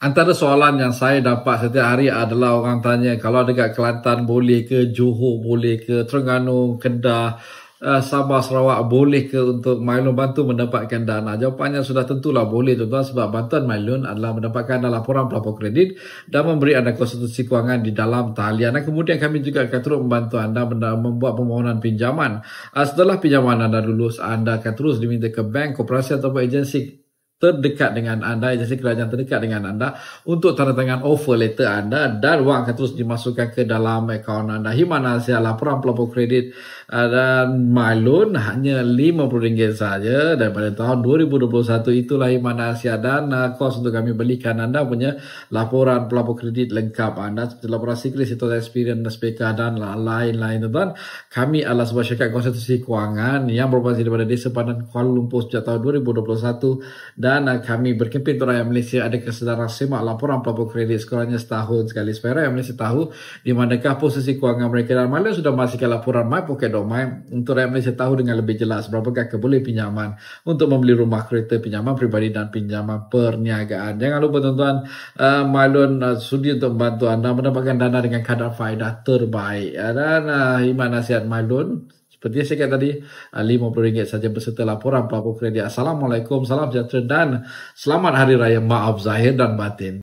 Antara soalan yang saya dapat setiap hari adalah orang tanya kalau dekat Kelantan boleh ke, Johor boleh ke, Terengganu, Kedah, Sabah, Sarawak boleh ke untuk Mylon bantu mendapatkan dana. Jawapannya sudah tentulah boleh tuan-tuan, sebab bantuan Mylon adalah mendapatkan laporan pelapor kredit dan memberi anda konsultasi kewangan di dalam talian. Dan kemudian kami juga akan terus membantu anda membuat permohonan pinjaman. Setelah pinjaman anda lulus, anda akan terus diminta ke bank, koperasi ataupun agensi terdekat dengan anda, agensi kerajaan terdekat dengan anda untuk tanda tangan offer letter anda, dan wang akan terus dimasukkan ke dalam akaun anda. Himan Asia laporan pelapor kredit dan Mylon hanya RM50 saja daripada tahun 2021. Itulah Himan Asia, dan kos untuk kami belikan anda punya laporan pelapor kredit lengkap anda seperti laporan siklis, situasi experience, SPK dan lain-lain. Tuan-tuan, kami adalah sebuah syarikat konsultasi kewangan yang beroperasi daripada Desa Padan, Kuala Lumpur sejak tahun 2021, dan kami berkempen untuk rakyat Malaysia ada kesedaran semak laporan pelapor kredit sekurangnya setahun sekali supaya rakyat Malaysia tahu di manakah posisi kewangan mereka. Dan Mylon sudah memastikan laporan MyPocket.my untuk rakyat Malaysia tahu dengan lebih jelas berapakah keboleh pinjaman untuk membeli rumah, kereta, pinjaman peribadi dan pinjaman perniagaan. Jangan lupa tuan-tuan, Mylon sudi untuk membantu anda mendapatkan dana dengan kadar faedah terbaik. Dan himan nasihat Mylon seperti yang saya kata tadi, RM50 saja berserta laporan pelapor kredit. Assalamualaikum, salam sejahtera dan selamat Hari Raya Maaf Zahir dan Batin.